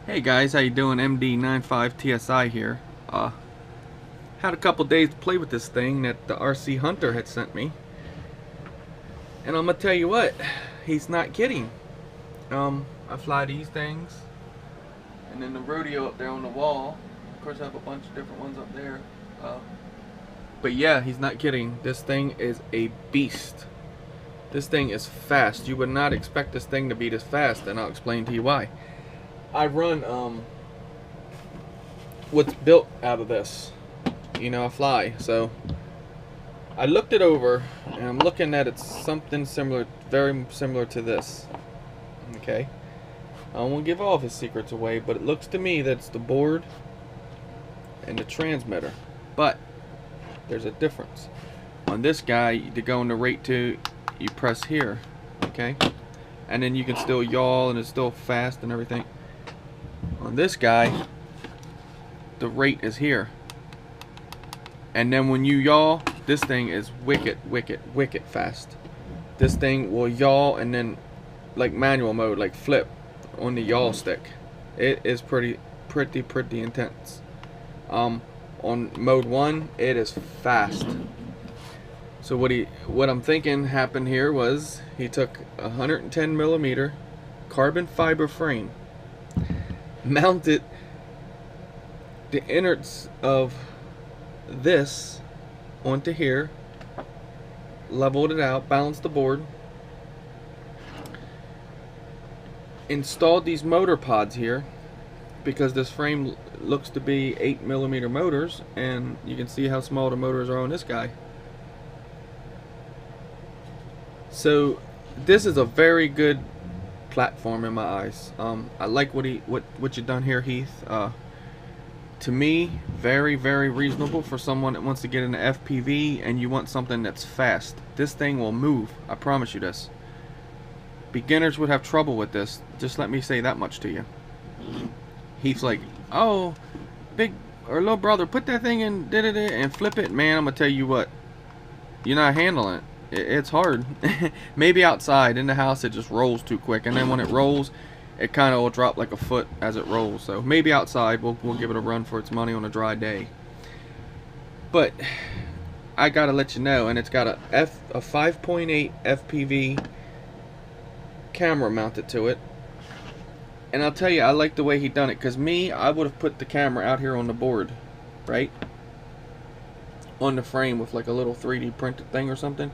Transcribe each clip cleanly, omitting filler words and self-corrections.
Hey guys, how you doing? MD95 TSI here. Had a couple days to play with this thing that the RC Hunter had sent me, and I'm gonna tell you what, he's not kidding. I fly these things, and then the rodeo up there on the wall. Of course, I have a bunch of different ones up there. But yeah, he's not kidding. This thing is a beast. This thing is fast. You would not expect this thing to be this fast, and I'll explain to you why. I run what's built out of this. You know, I fly. So I looked it over, and I'm looking at it something similar, very similar to this. Okay, I won't give all of his secrets away, but it looks to me that it's the board and the transmitter. But there's a difference. On this guy, to go into rate 2, you press here, okay, and then you can still yaw, and it's still fast and everything. On this guy, the rate is here, and then when you yaw, this thing is wicked fast. This thing will yaw, and then like manual mode, like flip on the yaw stick. It is pretty intense. On mode 1, it is fast. So what I'm thinking happened here was he took a 110 millimeter carbon fiber frame, mounted the innards of this onto here, leveled it out, balanced the board, installed these motor pods here, because this frame looks to be 8 millimeter motors, and you can see how small the motors are on this guy. So this is a very good platform in my eyes. I like what you done here, Heath. To me, very reasonable for someone that wants to get into FPV and you want something that's fast. This thing will move, I promise you this. Beginners would have trouble with this, just let me say that much to you. Heath's like, oh, big or little brother, put that thing in and flip it. Man, I'm gonna tell you what, you're not handling it. It's hard. Maybe outside. In the house it just rolls too quick, and then when it rolls it kind of will drop like a foot as it rolls. So maybe outside we'll give it a run for its money on a dry day. But I gotta let you know, and it's got a 5.8 FPV camera mounted to it, and I'll tell you, I like the way he done it, because I would have put the camera out here on the board, right on the frame with like a little 3D printed thing or something.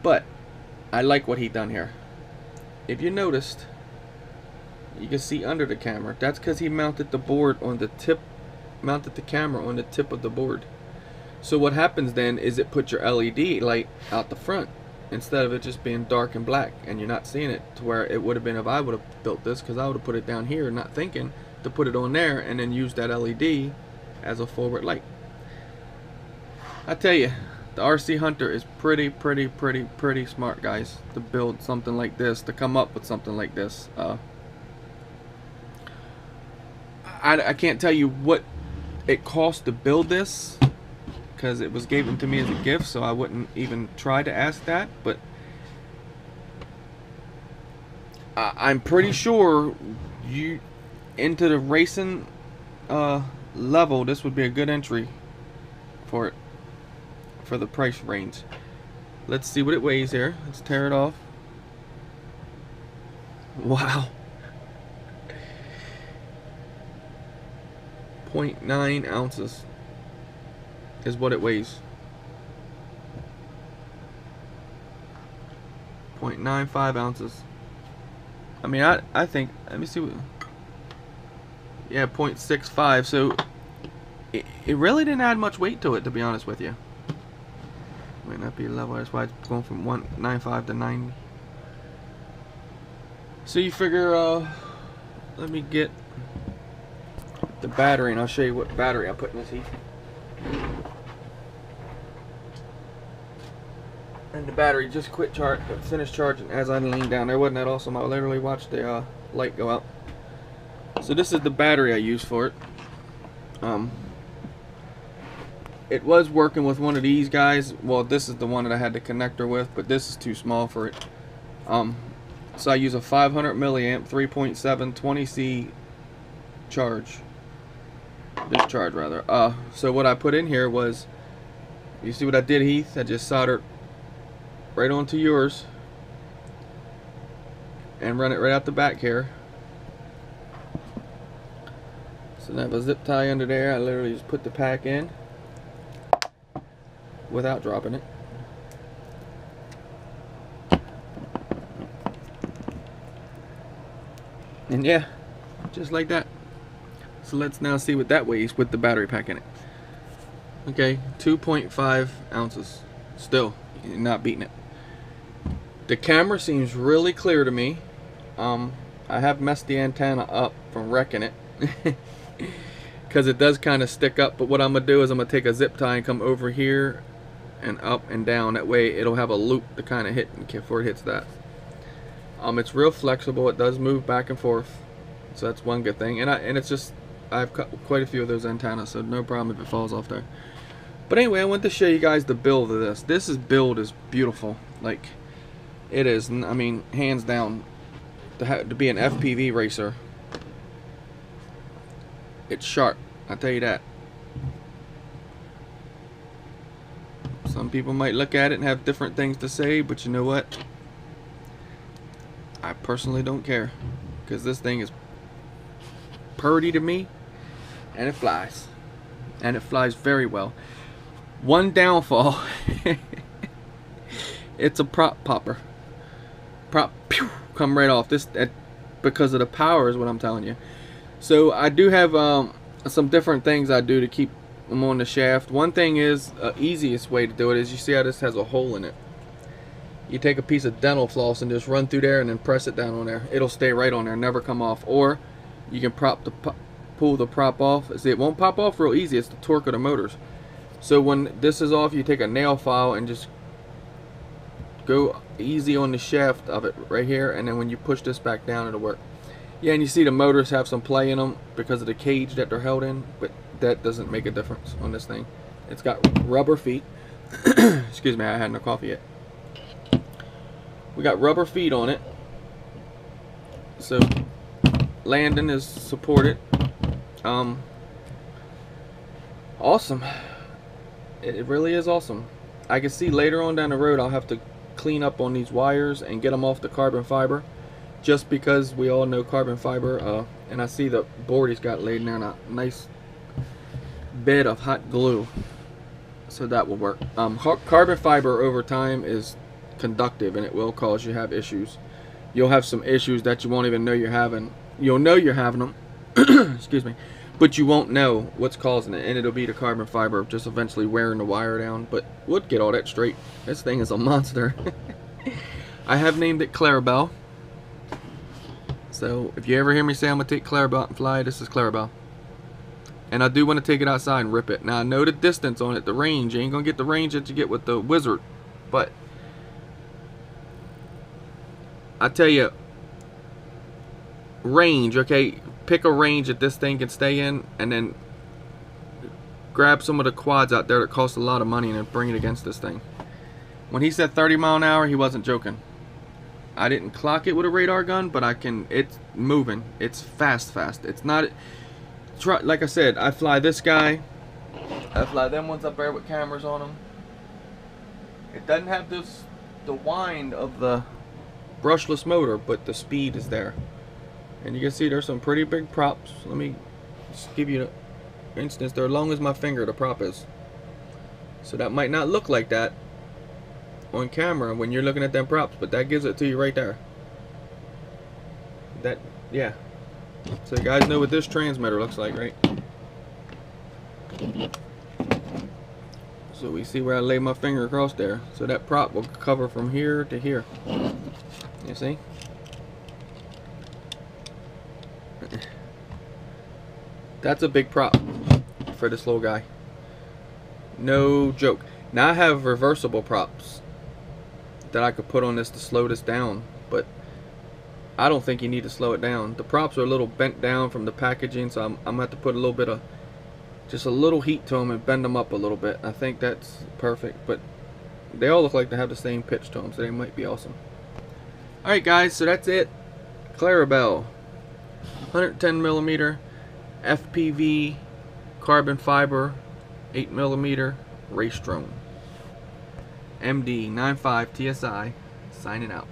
But I like what he done here. If you noticed, you can see under the camera. That's because he mounted the board on the tip, mounted the camera on the tip of the board. So what happens then is it puts your LED light out the front, instead of it just being dark and black and you're not seeing it, to where it would have been if I would have built this, because I would have put it down here not thinking to put it on there and then use that LED as a forward light. I tell you, the RC Hunter is pretty smart, guys, to build something like this, to come up with something like this. I can't tell you what it cost to build this, because it was given to me as a gift, so I wouldn't even try to ask that. But I'm pretty sure you into the racing level, this would be a good entry for it, for the price range. Let's see what it weighs here. Let's tear it off. Wow. 0.9 ounces is what it weighs. 0.95 ounces. I mean, I think, let me see what, yeah, 0.65. So it really didn't add much weight to it, to be honest with you. Might not be level, that's why it's going from 195 to 90. So you figure, let me get the battery and I'll show you what battery I put in this Heath. And the battery just finished charging as I leaned down there. Wasn't that awesome? I literally watched the light go out. So this is the battery I use for it. It was working with one of these guys. Well, this is the one that I had the connector with, but this is too small for it. So I use a 500 milliamp 3.7 20C discharge rather. So what I put in here was, you see what I did, Heath? I just soldered right onto yours and run it right out the back here. So I have a zip tie under there. I literally just put the pack in without dropping it. And yeah, just like that. So let's now see what that weighs with the battery pack in it. Okay, 2.5 ounces. Still, you're not beating it. The camera seems really clear to me. I have messed the antenna up from wrecking it. Because it does kind of stick up. But what I'm going to do is I'm going to take a zip tie and come over here and up and down. That way it'll have a loop to kind of hit before it hits that. It's real flexible. It does move back and forth. So that's one good thing. And it's just, I've cut quite a few of those antennas, so no problem if it falls off there. But anyway, I want to show you guys the build of this. This build is beautiful. Like, it is, I mean, hands down, to be an FPV racer, it's sharp, I'll tell you that. Some people might look at it and have different things to say, but you know what? I personally don't care, because this thing is purty to me, and it flies. And it flies very well. One downfall, it's a prop popper. Prop, pew, come right off. This, because of the power is what I'm telling you. So I do have some different things I do to keep them on the shaft. One thing is, easiest way to do it is, you see how this has a hole in it. You take a piece of dental floss and just run through there and then press it down on there. It'll stay right on there, never come off. Or you can pull the prop off. See, it won't pop off real easy. It's the torque of the motors. So when this is off, you take a nail file and just go easy on the shaft of it right here, and then when you push this back down, it'll work. Yeah, and you see the motors have some play in them because of the cage that they're held in, but that doesn't make a difference on this thing. It's got rubber feet. Excuse me, I hadn't had no coffee yet. We got rubber feet on it, so landing is supported. Awesome. It really is awesome. I can see later on down the road I'll have to clean up on these wires and get them off the carbon fiber, just because we all know carbon fiber, and I see the board he's got laid in there in a nice bed of hot glue, so that will work. Carbon fiber over time is conductive, and it will cause you have issues. You'll have some issues that you won't even know you're having. You'll know you're having them excuse me, but you won't know what's causing it, and it'll be the carbon fiber just eventually wearing the wire down. But we'll get all that straight. This thing is a monster. I have named it Clarabelle, so if you ever hear me say I'm gonna take Clarabelle and fly, this is Clarabelle. And I do want to take it outside and rip it. Now I know the distance on it, the range. You ain't gonna get the range that you get with the Wizard, but I tell you, range, okay, pick a range that this thing can stay in, and then grab some of the quads out there that cost a lot of money and then bring it against this thing. When he said 30 mile an hour, he wasn't joking. I didn't clock it with a radar gun, but I can, it's moving. It's fast. It's not, like I said, I fly this guy. I fly them ones up there with cameras on them. It doesn't have this, the wind of the brushless motor, but the speed is there. And you can see there's some pretty big props. Let me just give you an instance. They're as long as my finger, the prop is. So that might not look like that on camera when you're looking at them props, but that gives it to you right there. That, yeah. So you guys know what this transmitter looks like, right? So we see where I lay my finger across there. So that prop will cover from here to here. You see? That's a big prop for this little guy. No joke. Now I have reversible props that I could put on this to slow this down, but I don't think you need to slow it down. The props are a little bent down from the packaging, so I'm gonna have to put a little bit of, just a little heat to them and bend them up a little bit. I think that's perfect, but they all look like they have the same pitch to them, so they might be awesome. Alright guys, so that's it. Clarabelle 110 millimeter FPV carbon fiber 8mm race drone. MD95 TSI signing out.